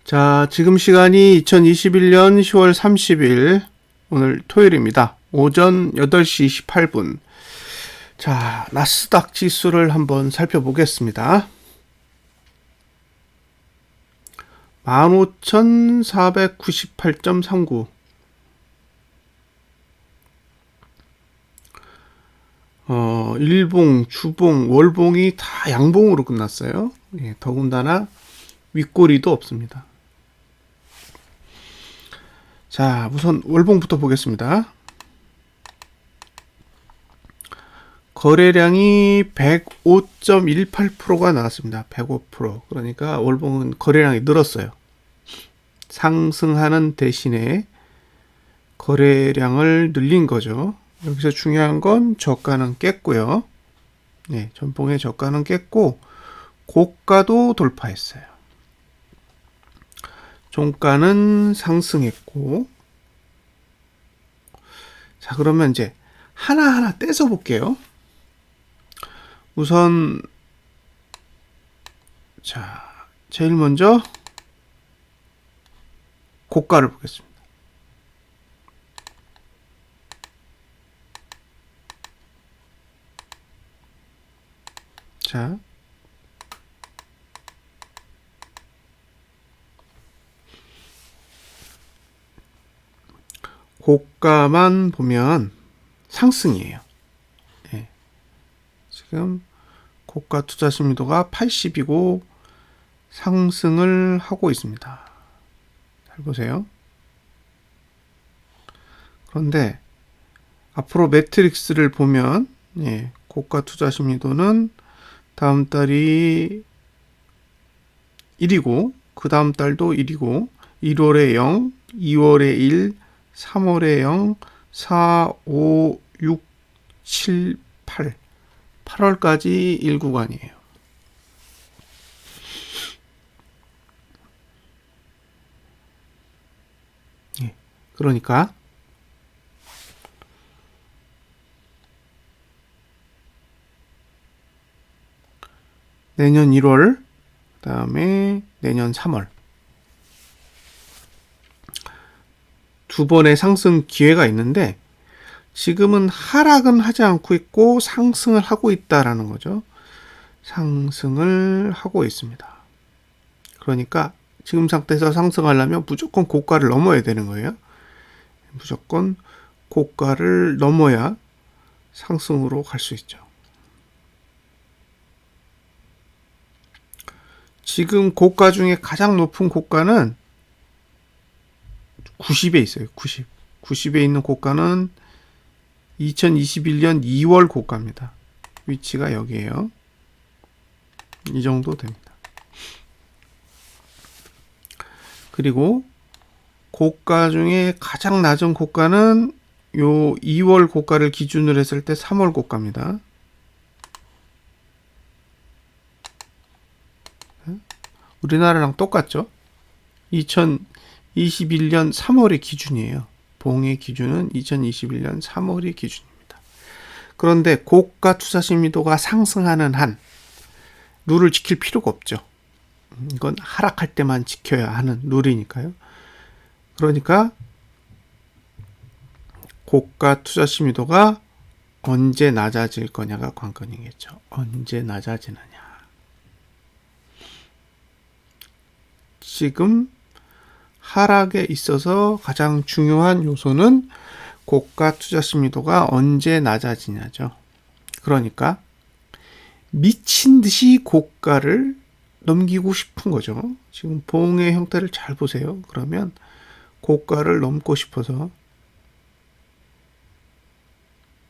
자, 지금 시간이 2021년 10월 30일, 오늘 토요일입니다. 오전 8시 28분. 자, 나스닥 지수를 한번 살펴보겠습니다. 15,498.39. 일봉, 주봉, 월봉이 다 양봉으로 끝났어요. 예, 더군다나 윗꼬리도 없습니다. 자, 우선 월봉부터 보겠습니다. 거래량이 105.18%가 나왔습니다. 105%. 그러니까 월봉은 거래량이 늘었어요. 상승하는 대신에 거래량을 늘린 거죠. 여기서 중요한 건 저가는 깼고요. 네, 전봉의 저가는 깼고 고가도 돌파했어요. 종가는 상승했고. 자, 그러면 이제 하나하나 떼서 볼게요. 우선 자, 제일 먼저 고가를 보겠습니다. 자, 고가만 보면 상승이에요. 네. 지금 고가 투자 심리도가 80이고 상승을 하고 있습니다. 잘 보세요. 그런데 앞으로 매트릭스를 보면 고가 투자 심리도는 다음 달이 1이고 그 다음 달도 1이고 1월에 0, 2월에 1, 3월에 0, 4, 5, 6, 7, 8 8월까지 1구간이에요. 그러니까 내년 1월, 그 다음에 내년 3월 두 번의 상승 기회가 있는데 지금은 하락은 하지 않고 있고 상승을 하고 있다라는 거죠. 상승을 하고 있습니다. 그러니까 지금 상태에서 상승하려면 무조건 고가를 넘어야 되는 거예요. 무조건 고가를 넘어야 상승으로 갈 수 있죠. 지금 고가 중에 가장 높은 고가는 90에 있어요. 90에 있는 고가는 2021년 2월 고가입니다. 위치가 여기에요. 이 정도 됩니다. 그리고 고가 중에 가장 낮은 고가는 요 2월 고가를 기준으로 했을 때 3월 고가입니다. 우리나라랑 똑같죠? 2021년 3월의 기준이에요. 봉의 기준은 2021년 3월이 기준입니다. 그런데 고가 투자 심리도가 상승하는 한 룰을 지킬 필요가 없죠. 이건 하락할 때만 지켜야 하는 룰이니까요. 그러니까 고가 투자 심리도가 언제 낮아질 거냐가 관건이겠죠. 언제 낮아지느냐. 지금 하락에 있어서 가장 중요한 요소는 고가 투자 심리도가 언제 낮아지냐죠. 그러니까 미친 듯이 고가를 넘기고 싶은 거죠. 지금 봉의 형태를 잘 보세요. 그러면 고가를 넘고 싶어서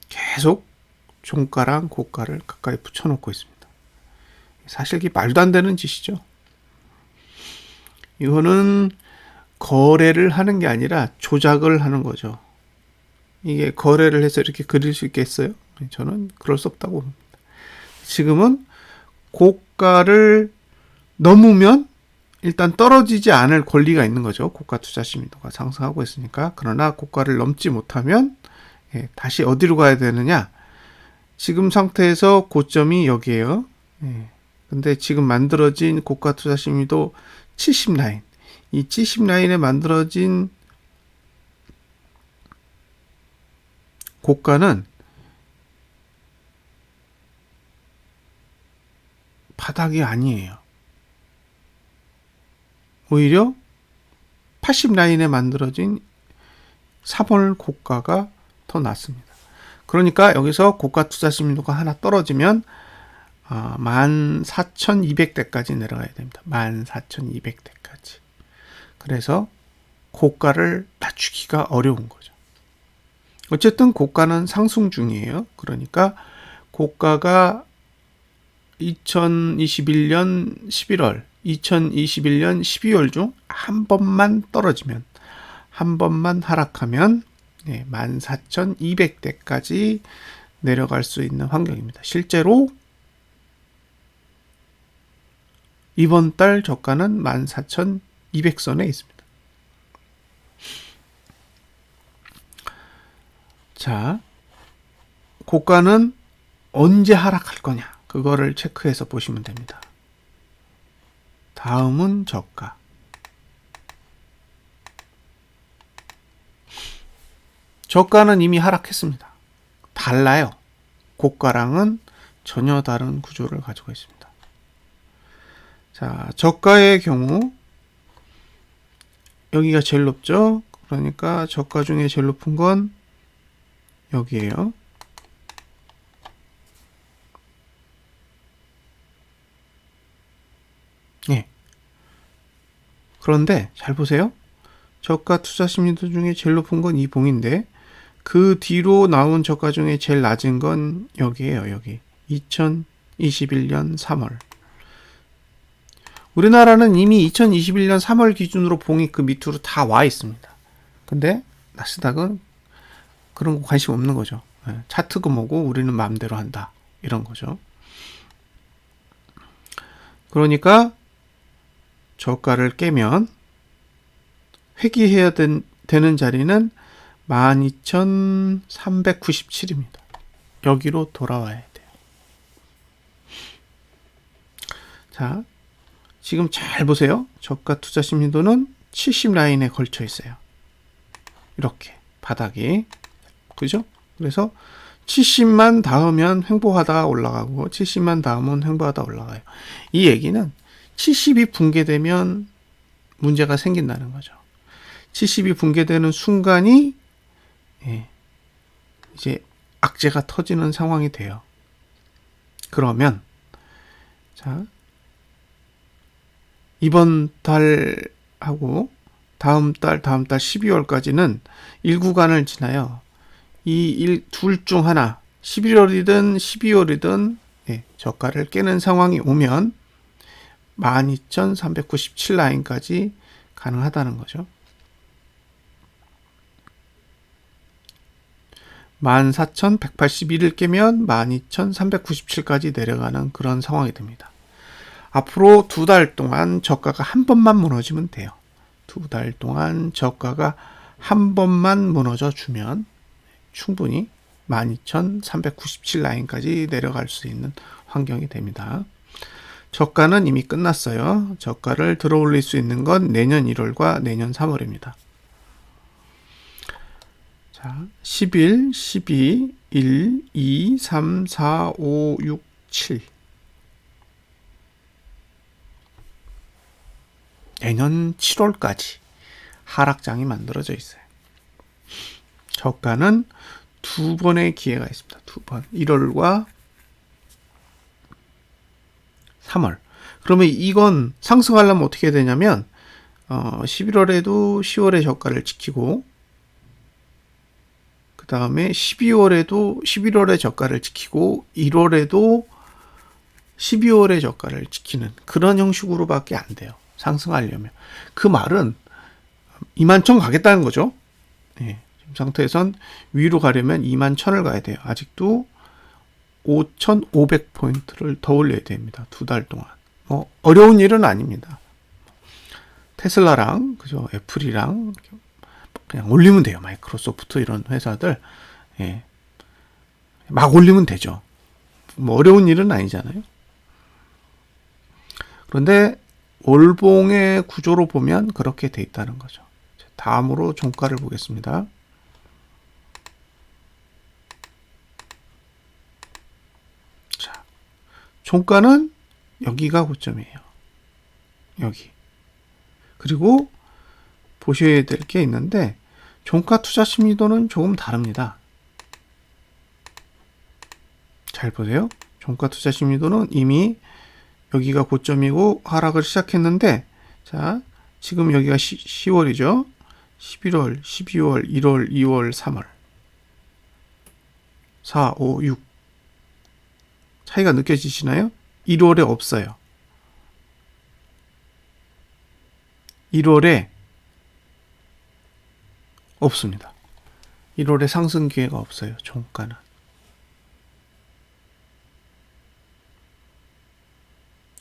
계속 종가랑 고가를 가까이 붙여놓고 있습니다. 사실 이게 말도 안 되는 짓이죠. 이거는 거래를 하는 게 아니라 조작을 하는 거죠. 이게 거래를 해서 이렇게 그릴 수 있겠어요? 저는 그럴 수 없다고 봅니다. 지금은 고가를 넘으면 일단 떨어지지 않을 권리가 있는 거죠. 고가 투자 심리도가 상승하고 있으니까. 그러나 고가를 넘지 못하면 다시 어디로 가야 되느냐? 지금 상태에서 고점이 여기에요. 근데 지금 만들어진 고가 투자 심리도 70 라인, 이 70 라인에 만들어진 고가는 바닥이 아니에요. 오히려 80 라인에 만들어진 3월 고가가 더 낫습니다. 그러니까 여기서 고가 투자 신호가 하나 떨어지면 14,200대까지 내려가야 됩니다. 14,200대까지. 그래서 고가를 낮추기가 어려운 거죠. 어쨌든 고가는 상승 중이에요. 그러니까 고가가 2021년 11월, 2021년 12월 중 한 번만 떨어지면, 한 번만 하락하면 14,200대까지 내려갈 수 있는 환경입니다. 실제로 이번 달 저가는 14,200선에 있습니다. 자, 고가는 언제 하락할 거냐? 그거를 체크해서 보시면 됩니다. 다음은 저가. 저가는 이미 하락했습니다. 달라요. 고가랑은 전혀 다른 구조를 가지고 있습니다. 자, 저가의 경우 여기가 제일 높죠. 그러니까 저가 중에 제일 높은 건 여기에요. 예. 그런데 잘 보세요. 저가 투자 심리도 중에 제일 높은 건 이 봉인데 그 뒤로 나온 저가 중에 제일 낮은 건 여기에요. 여기 2021년 3월. 우리나라는 이미 2021년 3월 기준으로 봉이 그 밑으로 다 와 있습니다. 근데 나스닥은 그런 거 관심 없는 거죠. 차트가 뭐고 우리는 마음대로 한다. 이런 거죠. 그러니까 저가를 깨면 회귀해야 되는 자리는 12,397입니다. 여기로 돌아와야 돼요. 자, 지금 잘 보세요. 저가 투자 심리도는 70 라인에 걸쳐 있어요. 이렇게 바닥이. 그죠? 그래서 70만 닿으면 횡보하다가 올라가고 70만 닿으면 횡보하다 올라가요. 이 얘기는 70이 붕괴되면 문제가 생긴다는 거죠. 70이 붕괴되는 순간이 이제 악재가 터지는 상황이 돼요. 그러면 자, 이번 달하고 다음 달 12월까지는 1구간을 지나요. 이 둘 중 하나 11월이든 12월이든 저가를 깨는 상황이 오면 12,397 라인까지 가능하다는 거죠. 14,181을 깨면 12,397까지 내려가는 그런 상황이 됩니다. 앞으로 2달 동안 저가가 한 번만 무너지면 돼요. 2달 동안 저가가 한 번만 무너져 주면 충분히 12,397 라인까지 내려갈 수 있는 환경이 됩니다. 저가는 이미 끝났어요. 저가를 들어 올릴 수 있는 건 내년 1월과 내년 3월입니다. 자, 11, 12, 1, 2, 3, 4, 5, 6, 7. 내년 7월까지 하락장이 만들어져 있어요. 저가는 2번의 기회가 있습니다. 2번. 1월과 3월. 그러면 이건 상승하려면 어떻게 해야 되냐면 11월에도 10월의 저가를 지키고 그 다음에 12월에도 11월의 저가를 지키고 1월에도 12월의 저가를 지키는 그런 형식으로밖에 안 돼요. 상승하려면. 그 말은 21,000 가겠다는 거죠. 네, 지금 상태에선 위로 가려면 21,000을 가야 돼요. 아직도 5,500포인트를 더 올려야 됩니다. 2달 동안. 어려운 일은 아닙니다. 테슬라랑 그죠, 애플이랑 그냥 올리면 돼요. 마이크로소프트 이런 회사들 막 올리면 되죠. 뭐 어려운 일은 아니잖아요. 그런데 월봉의 구조로 보면 그렇게 돼 있다는 거죠. 다음으로 종가를 보겠습니다. 자, 종가는 여기가 고점이에요. 여기. 그리고 보셔야 될 게 있는데 종가 투자 심리도는 조금 다릅니다. 잘 보세요. 종가 투자 심리도는 이미 여기가 고점이고 하락을 시작했는데, 자, 지금 여기가 10월이죠. 11월, 12월, 1월, 2월, 3월. 4, 5, 6. 차이가 느껴지시나요? 1월에 없어요. 1월에 없습니다. 1월에 상승 기회가 없어요. 종가는.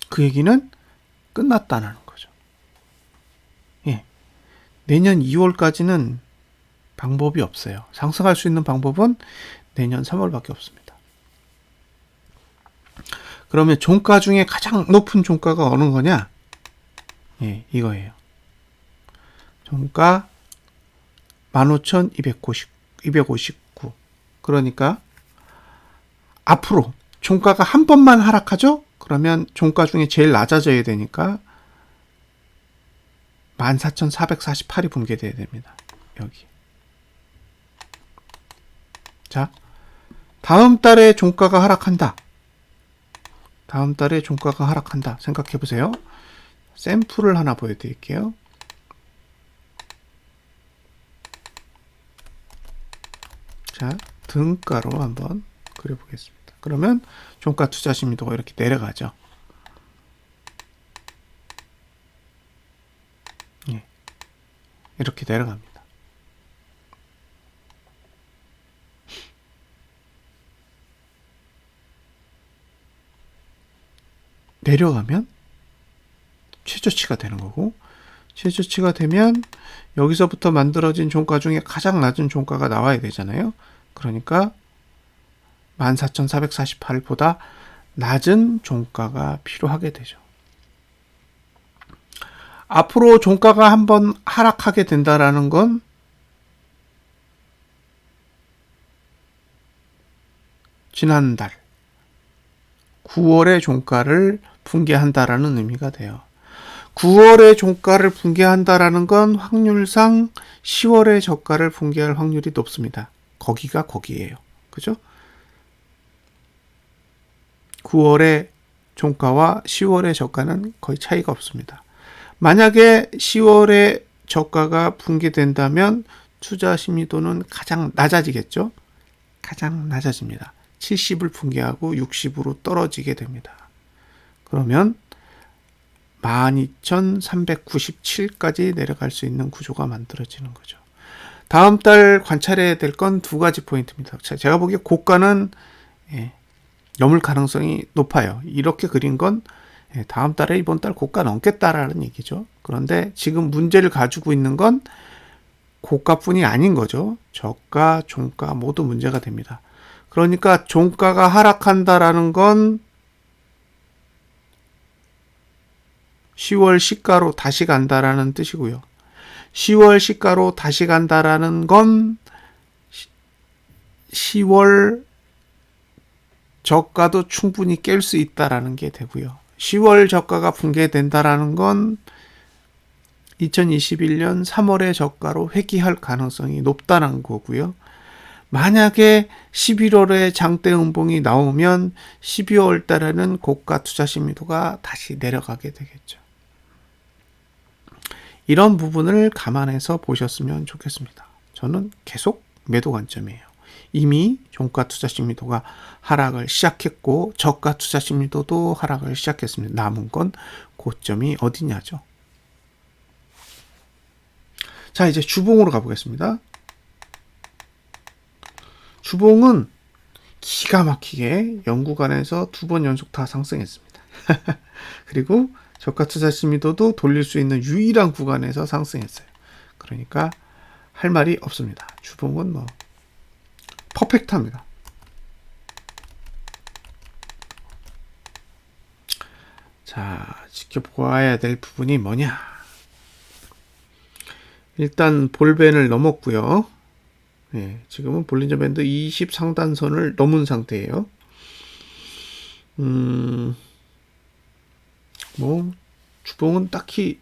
그 얘기는 끝났다는 거죠. 예. 내년 2월까지는 방법이 없어요. 상승할 수 있는 방법은 내년 3월밖에 없습니다. 그러면 종가 중에 가장 높은 종가가 어느 거냐? 예, 이거예요. 종가 15,259. 그러니까 앞으로 종가가 한 번만 하락하죠? 그러면 종가 중에 제일 낮아져야 되니까 14,448이 붕괴돼야 됩니다. 여기. 자, 다음 달에 종가가 하락한다. 다음 달에 종가가 하락한다. 생각해 보세요. 샘플을 하나 보여드릴게요. 자, 등가로 한번 그려보겠습니다. 그러면 종가 투자 심리도가 이렇게 내려가죠. 예, 이렇게 내려갑니다. 내려가면 최저치가 되는 거고, 최저치가 되면 여기서부터 만들어진 종가 중에 가장 낮은 종가가 나와야 되잖아요. 그러니까 14,448보다 낮은 종가가 필요하게 되죠. 앞으로 종가가 한번 하락하게 된다라는 건 지난달 9월의 종가를 붕괴한다라는 의미가 돼요. 9월의 종가를 붕괴한다라는 건 확률상 10월의 저가를 붕괴할 확률이 높습니다. 거기가 거기예요. 그죠? 9월의 종가와 10월의 저가는 거의 차이가 없습니다. 만약에 10월의 저가가 붕괴된다면 투자 심리도는 가장 낮아지겠죠? 가장 낮아집니다. 70을 붕괴하고 60으로 떨어지게 됩니다. 그러면 12,397까지 내려갈 수 있는 구조가 만들어지는 거죠. 다음 달 관찰해야 될 건 두 가지 포인트입니다. 제가 보기에 고가는 넘을 가능성이 높아요. 이렇게 그린 건 다음 달에 이번 달 고가 넘겠다라는 얘기죠. 그런데 지금 문제를 가지고 있는 건 고가뿐이 아닌 거죠. 저가, 종가 모두 문제가 됩니다. 그러니까 종가가 하락한다라는 건 10월 시가로 다시 간다라는 뜻이고요. 10월 시가로 다시 간다라는 건 10월 저가도 충분히 깰 수 있다라는 게 되고요. 10월 저가가 붕괴된다라는 건 2021년 3월의 저가로 회귀할 가능성이 높다는 거고요. 만약에 11월에 장대 음봉이 나오면 12월 달에는 고가 투자 심리도가 다시 내려가게 되겠죠. 이런 부분을 감안해서 보셨으면 좋겠습니다. 저는 계속 매도 관점이에요. 이미 종가 투자 심리도가 하락을 시작했고 저가 투자 심리도도 하락을 시작했습니다. 남은 건 고점이 어디냐죠. 자, 이제 주봉으로 가보겠습니다. 주봉은 기가 막히게 연구간에서 2번 연속 다 상승했습니다. 그리고 저가 투자 심리도도 돌릴 수 있는 유일한 구간에서 상승했어요. 그러니까 할 말이 없습니다. 주봉은 뭐 퍼펙트합니다. 자, 지켜보아야 될 부분이 뭐냐? 일단 볼벤을 넘었고요. 예, 지금은 볼린저 밴드 20 상단선을 넘은 상태예요. 뭐 주봉은 딱히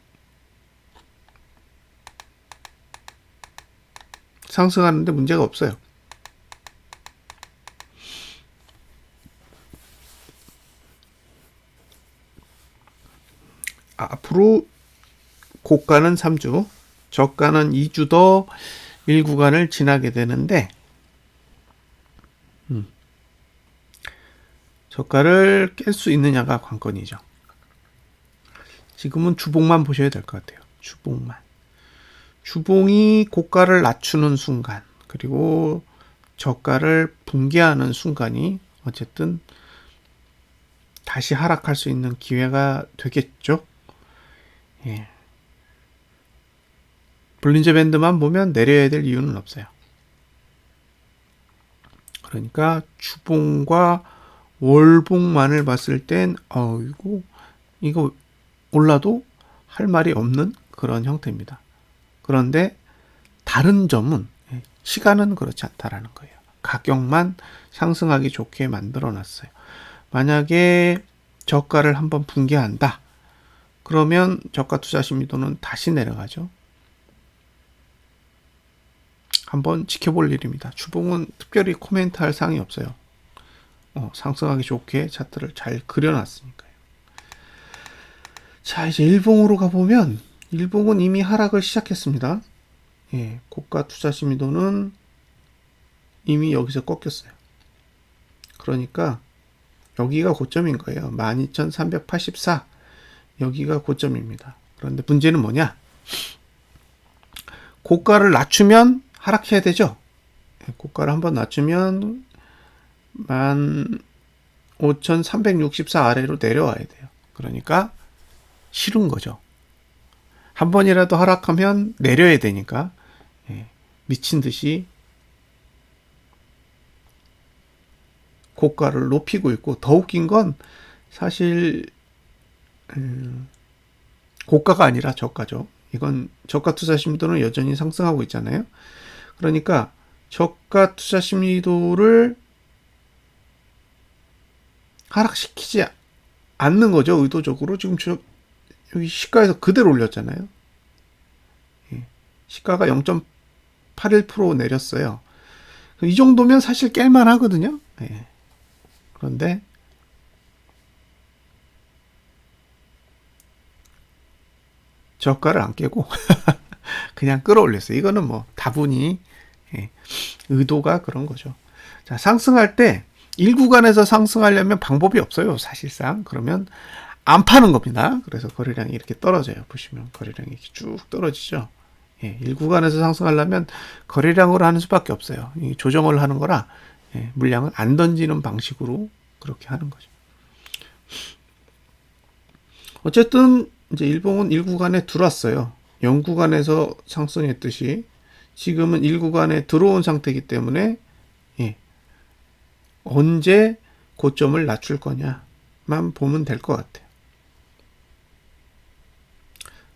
상승하는데 문제가 없어요. 앞으로 고가는 3주, 저가는 2주 더 1구간을 지나게 되는데 저가를 깰 수 있느냐가 관건이죠. 지금은 주봉만 보셔야 될 것 같아요. 주봉만. 주봉이 고가를 낮추는 순간, 그리고 저가를 붕괴하는 순간이 어쨌든 다시 하락할 수 있는 기회가 되겠죠. 예. 볼린저 밴드만 보면 내려야 될 이유는 없어요. 그러니까 주봉과 월봉만을 봤을 땐 이거 올라도 할 말이 없는 그런 형태입니다. 그런데 다른 점은 시간은 그렇지 않다라는 거예요. 가격만 상승하기 좋게 만들어 놨어요. 만약에 저가를 한번 붕괴한다. 그러면 저가 투자 심리도는 다시 내려가죠. 한번 지켜볼 일입니다. 주봉은 특별히 코멘트할 사항이 없어요. 상승하기 좋게 차트를 잘 그려놨으니까요. 자, 이제 일봉으로 가보면 일봉은 이미 하락을 시작했습니다. 예, 고가 투자 심리도는 이미 여기서 꺾였어요. 그러니까 여기가 고점인 거예요. 12,384 여기가 고점입니다. 그런데 문제는 뭐냐? 고가를 낮추면 하락해야 되죠. 고가를 한번 낮추면 15,364 아래로 내려와야 돼요. 그러니까 싫은 거죠. 한 번이라도 하락하면 내려야 되니까 미친 듯이 고가를 높이고 있고, 더 웃긴 건 사실 고가가 아니라 저가죠. 이건 저가 투자 심리도는 여전히 상승하고 있잖아요. 그러니까 저가 투자 심리도를 하락시키지 않는 거죠. 의도적으로. 지금 여기 시가에서 그대로 올렸잖아요. 시가가 0.81% 내렸어요. 이 정도면 사실 깰만 하거든요. 그런데 저가를 안 깨고 그냥 끌어올렸어요. 이거는 뭐 다분히 의도가 그런 거죠. 자, 상승할 때 1구간에서 상승하려면 방법이 없어요. 사실상. 그러면 안 파는 겁니다. 그래서 거래량이 이렇게 떨어져요. 보시면 거래량이 이렇게 쭉 떨어지죠. 1구간에서 상승하려면 거래량으로 하는 수밖에 없어요. 조정을 하는 거라 물량을 안 던지는 방식으로 그렇게 하는 거죠. 어쨌든 이제 일봉은 1구간에 들어왔어요. 0구간에서 상승했듯이 지금은 1구간에 들어온 상태이기 때문에 언제 고점을 낮출 거냐만 보면 될 것 같아요.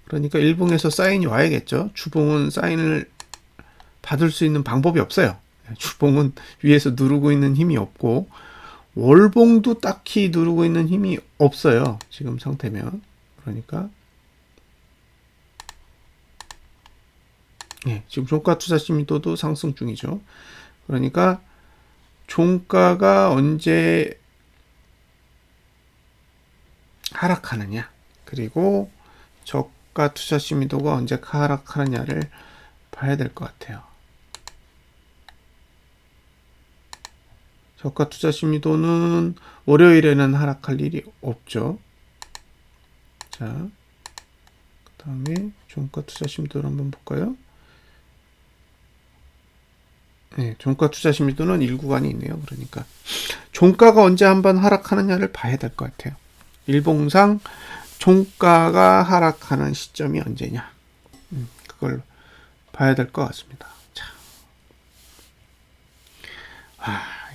그러니까 일봉에서 사인이 와야겠죠. 주봉은 사인을 받을 수 있는 방법이 없어요. 주봉은 위에서 누르고 있는 힘이 없고, 월봉도 딱히 누르고 있는 힘이 없어요. 지금 상태면. 그러니까 지금 종가 투자 심리도도 상승 중이죠. 그러니까 종가가 언제 하락하느냐, 그리고 저가 투자 심리도가 언제 하락하느냐를 봐야 될 것 같아요. 저가 투자 심리도는 월요일에는 하락할 일이 없죠. 자, 그 다음에 종가 투자 심리도를 한번 볼까요? 종가 투자 심리도는 1구간이 있네요. 그러니까 종가가 언제 한번 하락하느냐를 봐야 될 것 같아요. 일봉상 종가가 하락하는 시점이 언제냐, 그걸 봐야 될 것 같습니다. 자,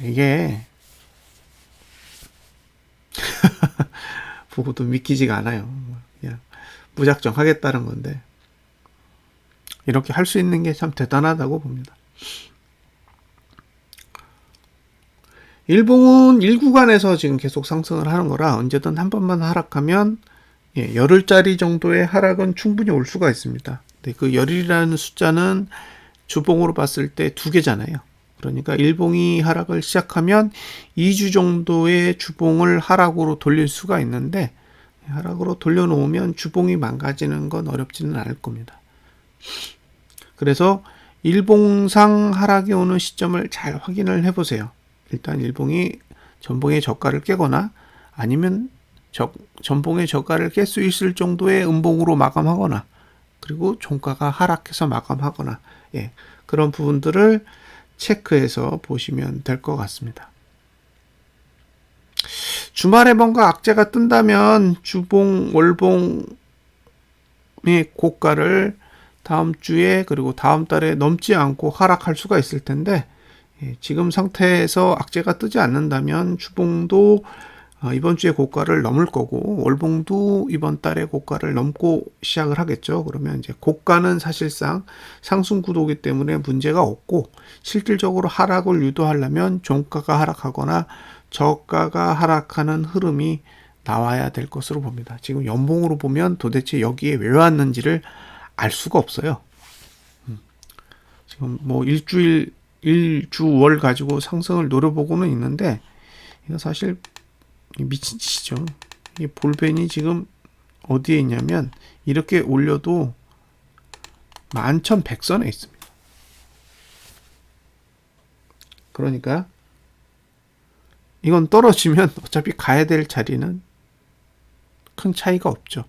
이게 보고도 믿기지가 않아요. 그냥 무작정 하겠다는 건데 이렇게 할 수 있는 게 참 대단하다고 봅니다. 일봉은 1구간에서 지금 계속 상승을 하는 거라 언제든 한 번만 하락하면 열흘짜리 정도의 하락은 충분히 올 수가 있습니다. 근데 그 열흘이라는 숫자는 주봉으로 봤을 때 2개잖아요. 그러니까 일봉이 하락을 시작하면 2주 정도의 주봉을 하락으로 돌릴 수가 있는데 하락으로 돌려놓으면 주봉이 망가지는 건 어렵지는 않을 겁니다. 그래서 일봉상 하락이 오는 시점을 잘 확인을 해보세요. 일단 일봉이 전봉의 저가를 깨거나 아니면 전봉의 저가를 깰 수 있을 정도의 음봉으로 마감하거나 그리고 종가가 하락해서 마감하거나 그런 부분들을 체크해서 보시면 될 것 같습니다. 주말에 뭔가 악재가 뜬다면 주봉, 월봉의 고가를 다음 주에 그리고 다음 달에 넘지 않고 하락할 수가 있을 텐데 지금 상태에서 악재가 뜨지 않는다면 주봉도 이번 주에 고가를 넘을 거고 월봉도 이번 달에 고가를 넘고 시작을 하겠죠. 그러면 이제 고가는 사실상 상승 구도이기 때문에 문제가 없고 실질적으로 하락을 유도하려면 종가가 하락하거나 저가가 하락하는 흐름이 나와야 될 것으로 봅니다. 지금 연봉으로 보면 도대체 여기에 왜 왔는지를 알 수가 없어요. 지금 뭐 일주월 가지고 상승을 노려보고는 있는데 이거 사실 미친 짓이죠. 이 볼벤이 지금 어디에 있냐면 이렇게 올려도 11,100선에 있습니다. 그러니까 이건 떨어지면 어차피 가야 될 자리는 큰 차이가 없죠.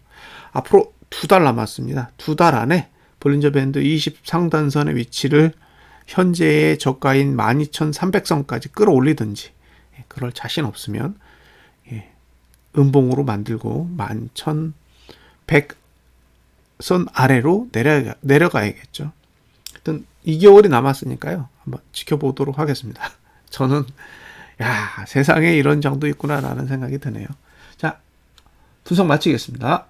앞으로 2달 남았습니다. 2달 안에 볼린저 밴드 20 상단선의 위치를 현재의 저가인 12,300선까지 끌어올리든지 그럴 자신 없으면 음봉으로 만들고 11,100선 아래로 내려가야겠죠. 하여튼 2개월이 남았으니까요. 한번 지켜보도록 하겠습니다. 저는 세상에 이런 장도 있구나라는 생각이 드네요. 자, 분석 마치겠습니다.